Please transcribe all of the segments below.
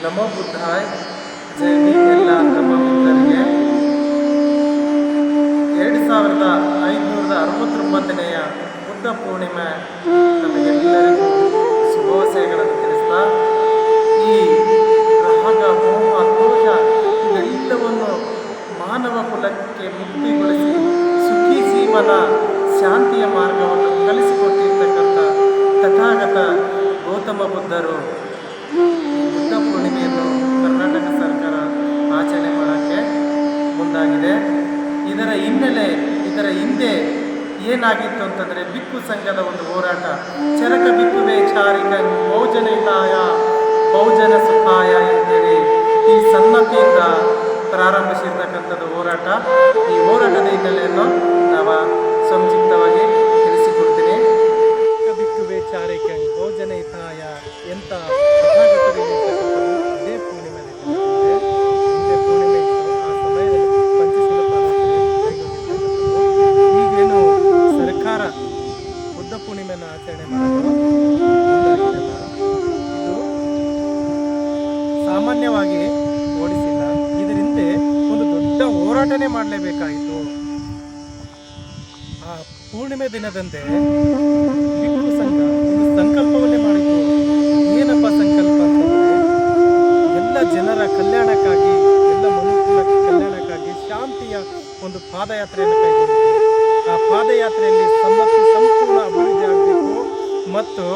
ನಮೋ ಬುದ್ಧಾಯ್. ಜೈ ಭೀಮ್ ಎಲ್ಲ ನಮ್ಮ ಮಿತ್ರರಿಗೆ 2569ನೆಯ ಬುದ್ಧ ಪೂರ್ಣಿಮೆ ನಮಗೆಲ್ಲರಿಗೂ ಶುಭಾಶಯಗಳನ್ನು ತಿಳಿಸ್ತಾ, ಈ ರಾಗ ಮೋಹ ದೋಷ ಇವೆಲ್ಲವನ್ನು ಮಾನವ ಕುಲಕ್ಕೆ ಮುಕ್ತಿಗೊಳಿಸಿ ಸುಖಿ ಜೀವನ ಶಾಂತಿಯ ಮಾರ್ಗವನ್ನು ಕಲಿಸಿಕೊಟ್ಟಿರ್ತಕ್ಕಂಥ ತಥಾಗತ ಗೌತಮ ಬುದ್ಧರು ಬುದ್ಧ ಪೂರ್ಣಿಮೆಯನ್ನು ಕರ್ನಾಟಕ ಸರ್ಕಾರ ಆಚರಣೆ ಮಾಡೋಕ್ಕೆ ಮುಂದಾಗಿದೆ. ಇದರ ಹಿಂದೆ ಏನಾಗಿತ್ತು ಅಂತಂದರೆ, ಬಿಕ್ಕು ಸಂಘದ ಒಂದು ಹೋರಾಟ, ಚರಕ ಬಿಕ್ಕುವೆ ಚಾರಿಕ ಬಹುಜನಿತಾಯ ಬಹುಜನ ಸುಖಾಯ ಅಂತೇಳಿ ಈ ಸನ್ನತಿಯಿಂದ ಪ್ರಾರಂಭಿಸಿರ್ತಕ್ಕಂಥದ್ದು ಹೋರಾಟ. ಈ ಹೋರಾಟದ ಹಿನ್ನೆಲೆಯನ್ನು ನಾವು ಸಂಕ್ಷಿಪ್ತವಾಗಿ ತಿಳಿಸಿಕೊಡ್ತೀನಿ. ಬಿಕ್ಕುವೆ ಚಾರಿಕ ಬಹುಜನ ಹಿತಾಯ ಎಂತ ಇದೇ ಪೂರ್ಣಿಮೆ ಹಿಂದೆ ಪೂರ್ಣಿಮೆ ಇತ್ತು. ಆ ಸಮಯದಲ್ಲಿ ಪಂಚಶೀಲ ಈಗೇನು ಸರ್ಕಾರ ಬುದ್ಧ ಪೂರ್ಣಿಮೆಯನ್ನು ಆಚರಣೆ ಮಾಡಲು ಇದು ಸಾಮಾನ್ಯವಾಗಿ ಓಡಿಸಿಲ್ಲ. ಇದರಿಂದ ಒಂದು ದೊಡ್ಡ ಹೋರಾಟನೇ ಮಾಡಲೇಬೇಕಾಯಿತು. ಆ ಪೂರ್ಣಿಮೆ ದಿನದಂದೇ ಬಿಕ್ಕು ಸಂಘ ಒಂದು ಸಂಕಲ್ಪವನ್ನೇ ಮಾಡಿತು. ಏನಪ್ಪ ಸಂಕಲ್ಪ ಅಂತಂದರೆ, ಎಲ್ಲ ಜನರ ಕಲ್ಯಾಣಕ್ಕಾಗಿ, ಎಲ್ಲ ಮನುಕುಲ ಕಲ್ಯಾಣಕ್ಕಾಗಿ ಶಾಂತಿಯ ಒಂದು ಪಾದಯಾತ್ರೆಯನ್ನು ಕೈಗೊಂಡಿತು. ಆ ಪಾದಯಾತ್ರೆಯಲ್ಲಿ ಸಂಪೂರ್ಣ ಅಭಿವೃದ್ಧಿ ಆಗಬೇಕು ಮತ್ತು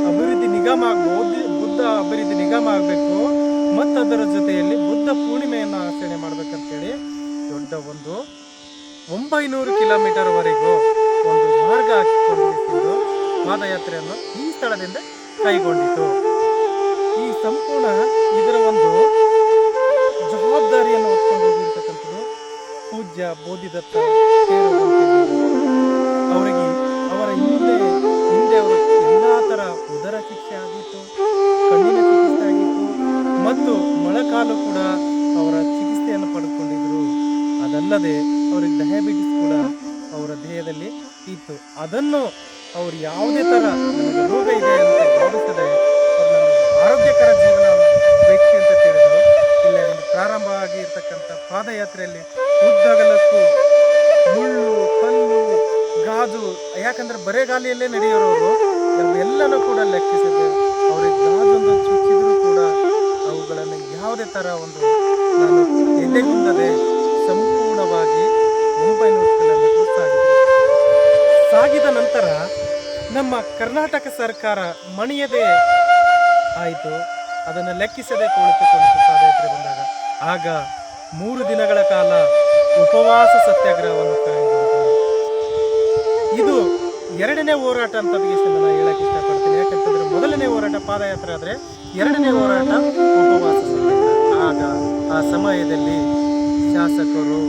ಅಭಿವೃದ್ಧಿ ನಿಗಮ ಬುದ್ಧ ಅಭಿವೃದ್ಧಿ ನಿಗಮ ಆಗಬೇಕು ಮತ್ತು ಅದರ ಜೊತೆಯಲ್ಲಿ ಬುದ್ಧ ಪೂರ್ಣಿಮೆಯನ್ನು ಆಚರಣೆ ಮಾಡಬೇಕಂತೇಳಿ ದೊಡ್ಡ ಒಂದು 900 ಕಿಲೋಮೀಟರ್ವರೆಗೂ ಒಂದು ಮಾರ್ಗ ಹಾಕಿಕೊಂಡು ಪಾದಯಾತ್ರೆಯನ್ನು ಈ ಸ್ಥಳದಿಂದ ಕೈಗೊಂಡಿತು. ಈ ಸಂಪೂರ್ಣ ಇದರ ಒಂದು ಜವಾಬ್ದಾರಿಯನ್ನು ಹೊತ್ಕೊಂಡು ಹೋಗಿರ್ತಕ್ಕಂಥದ್ದು ಪೂಜ್ಯ ಬೋಧಿದತ್ತ ಅವರಿಗೆ. ಅವರ ಹಿಂದೆ ಅವರು ಎಲ್ಲ ಥರ ಉದರ ಶಿಕ್ಷೆ ಆಗಿತ್ತು, ಕಣ್ಣಿನ ಚಿಕಿತ್ಸೆ ಆಗಿತ್ತು ಮತ್ತು ಮೊಳಕಾಲು ಕೂಡ ಅವರ ಚಿಕಿತ್ಸೆಯನ್ನು ಪಡೆದುಕೊಂಡಿದ್ದರು. ಅದಲ್ಲದೆ ಅವರಿಗೆ ಡಯಾಬಿಟಿಸ್ ಕೂಡ ಅವರ ದೇಹದಲ್ಲಿ ಇತ್ತು. ಅದನ್ನು ಅವರು ಯಾವುದೇ ಥರ ನನಗೆ ರೋಗ ಇದೆ ಅಂತ ಭಾವಿಸದೆ ಆರೋಗ್ಯಕರ ಜೀವನ ವ್ಯಕ್ತಿ ಅಂತ ತಿಳಿದರು. ಇಲ್ಲ ಪ್ರಾರಂಭ ಆಗಿರ್ತಕ್ಕಂಥ ಪಾದಯಾತ್ರೆಯಲ್ಲಿ ಉದ್ದಗಲಕ್ಕೂ ಮುಳ್ಳು, ಕಲ್ಲು, ಗಾಜು, ಯಾಕಂದರೆ ಬರೆಗಾಲಿಯಲ್ಲೇ ನಡೆಯೋರವರು ಎಲ್ಲನೂ ಕೂಡ ಲೆಕ್ಕಿಸಿದೆ. ಅವರಿಗೆ ಗಾಜೊಂದು ಚುಚ್ಚಿದ್ರು ಕೂಡ ಅವುಗಳನ್ನು ಯಾವುದೇ ಥರ ಒಂದು ನಾನು ಎದೆಗುಂದದೆ ಸಂಪೂರ್ಣವಾಗಿ 900 ಕಿಲೋಮೀಟರ್ ಸಾಗಿದ ನಂತರ ನಮ್ಮ ಕರ್ನಾಟಕ ಸರ್ಕಾರ ಮಣಿಯದೇ ಆಯಿತು. ಅದನ್ನು ಲೆಕ್ಕಿಸದೆ ಕುಳಿತುಕೊಂಡು ಪಾದಯಾತ್ರೆ ಬಂದಾಗ ಆಗ 3 ದಿನಗಳ ಕಾಲ ಉಪವಾಸ ಸತ್ಯಾಗ್ರಹವನ್ನು ಕೈಗೊಂಡು, ಇದು 2ನೇ ಹೋರಾಟ ಅಂತ ನಾನು ಹೇಳಕ್ಕೆ ಇಷ್ಟಪಡ್ತೀನಿ. ಯಾಕಂತಂದರೆ ಮೊದಲನೇ ಹೋರಾಟ ಪಾದಯಾತ್ರೆ ಆದರೆ 2ನೇ ಹೋರಾಟ ಉಪವಾಸ ಸತ್ಯಾಗ್ರಹ. ಆಗ ಆ ಸಮಯದಲ್ಲಿ ಶಾಸಕರು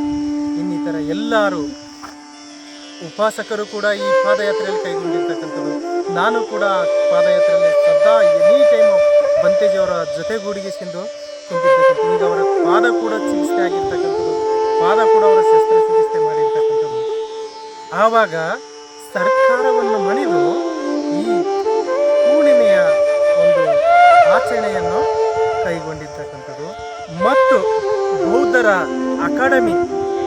ಇನ್ನಿತರ ಎಲ್ಲರೂ ಉಪಾಸಕರು ಕೂಡ ಈ ಪಾದಯಾತ್ರೆಯಲ್ಲಿ ಕೈಗೊಂಡಿರ್ತಕ್ಕಂಥದ್ದು. ನಾನು ಕೂಡ ಪಾದಯಾತ್ರೆಯಲ್ಲಿ ಸದಾ ಎನಿ ಟೈಮು ಬಂತೇಜಿಯವರ ಜೊತೆಗೂಡಿಗೆಸಿಂದು ಕುಂತಿರ್ತಕ್ಕಂಥದ್ದು. ಈಗ ಅವರ ಪಾದ ಕೂಡ ಚಿಕಿತ್ಸೆ ಆಗಿರ್ತಕ್ಕಂಥದ್ದು, ಪಾದ ಕೂಡ ಅವರ ಶಸ್ತ್ರಚಿಕಿತ್ಸೆ ಮಾಡಿರ್ತಕ್ಕಂಥದ್ದು. ಆವಾಗ ಸರ್ಕಾರವನ್ನು ಮಣಿದು ಈ ಪೂರ್ಣಿಮೆಯ ಒಂದು ಆಚರಣೆಯನ್ನು ಕೈಗೊಂಡಿರ್ತಕ್ಕಂಥದ್ದು ಮತ್ತು ಬೌದ್ಧರ ಅಕಾಡೆಮಿ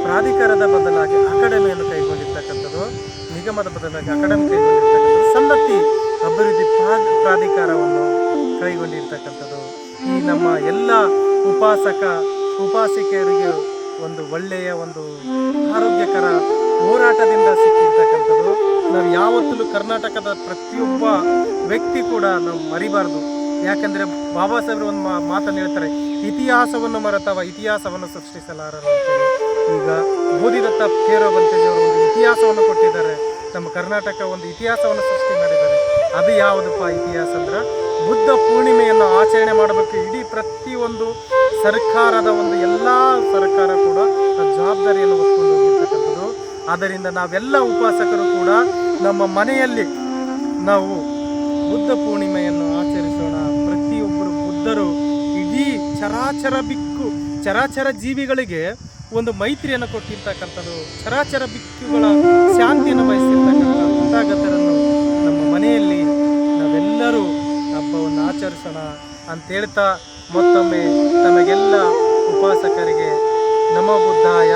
ಪ್ರಾಧಿಕಾರದ ಬದಲಾಗಿ ಅಕಾಡೆಮಿಯನ್ನು ಕೈಗೊಂಡಿರ್ತಕ್ಕಂಥದ್ದು, ನಿಗಮದ ಬದಲಾಗಿ ಅಕಾಡೆಮಿ ಕೈಗೊಂಡಿರ್ತಕ್ಕಂಥದ್ದು, ಸನ್ನತಿ ಅಭಿವೃದ್ಧಿ ಪ್ರಾಧಿಕಾರವನ್ನು ಕೈಗೊಂಡಿರ್ತಕ್ಕಂಥದ್ದು. ಈ ನಮ್ಮ ಎಲ್ಲ ಉಪಾಸಿಕೆಯರಿಗೆ ಒಂದು ಒಳ್ಳೆಯ ಒಂದು ಆರೋಗ್ಯಕರ ಹೋರಾಟದಿಂದ ಸಿಕ್ಕಿರ್ತಕ್ಕಂಥದ್ದು. ನಾವು ಯಾವತ್ತೂ ಕರ್ನಾಟಕದ ಪ್ರತಿಯೊಬ್ಬ ವ್ಯಕ್ತಿ ಕೂಡ ನಾವು ಮರಿಬಾರ್ದು. ಯಾಕಂದರೆ ಬಾಬಾ ಸಾಹೇಬರು ಒಂದು ಮಾತನ್ನು ಹೇಳ್ತಾರೆ, ಇತಿಹಾಸವನ್ನು ಮರೆತವ ಇತಿಹಾಸವನ್ನು ಸೃಷ್ಟಿಸಲಾರರು ಅಂತೇಳಿ. ಈಗ ಬೋಧಿದತ್ತ ಬಂತೇಜಿಯವರು ಒಂದು ಇತಿಹಾಸವನ್ನು ಕೊಟ್ಟಿದ್ದಾರೆ. ನಮ್ಮ ಕರ್ನಾಟಕ ಒಂದು ಇತಿಹಾಸವನ್ನು ಸೃಷ್ಟಿ ಮಾಡಿದ್ದಾರೆ. ಅದು ಯಾವುದಪ್ಪ ಇತಿಹಾಸ ಅಂದ್ರೆ, ಬುದ್ಧ ಪೂರ್ಣಿಮೆಯನ್ನು ಆಚರಣೆ ಮಾಡಬೇಕು. ಇಡೀ ಪ್ರತಿಯೊಂದು ಸರ್ಕಾರದ ಒಂದು ಎಲ್ಲ ಸರ್ಕಾರ ಕೂಡ ಆ ಜವಾಬ್ದಾರಿಯನ್ನು ಹೊತ್ಕೊಂಡು ಹೋಗಿರ್ತಕ್ಕಂಥದ್ದು. ಆದ್ದರಿಂದ ನಾವೆಲ್ಲ ಉಪಾಸಕರು ಕೂಡ ನಮ್ಮ ಮನೆಯಲ್ಲಿ ನಾವು ಬುದ್ಧ ಪೂರ್ಣಿಮೆಯನ್ನು ಆಚರಿಸೋಣ. ಪ್ರತಿಯೊಬ್ಬರು ಬುದ್ಧರು ಇಡೀ ಚರಾಚರ ಜೀವಿಗಳಿಗೆ ಒಂದು ಮೈತ್ರಿಯನ್ನು ಕೊಟ್ಟಿರ್ತಕ್ಕಂಥದ್ದು, ಚರಾಚರ ಬಿಕ್ಕುಗಳ ಶಾಂತಿಯನ್ನು ಬಯಸಿರ್ತಕ್ಕಂಥ ತಥಾಗತರನ್ನು ನಮ್ಮ ಮನೆಯಲ್ಲಿ ನಾವೆಲ್ಲರೂ ಹಬ್ಬವನ್ನು ಆಚರಿಸೋಣ ಅಂತ ಹೇಳ್ತಾ ಮತ್ತೊಮ್ಮೆ ತಮಗೆಲ್ಲ ಉಪಾಸಕರಿಗೆ ನಮೋ ಬುದ್ಧಾಯ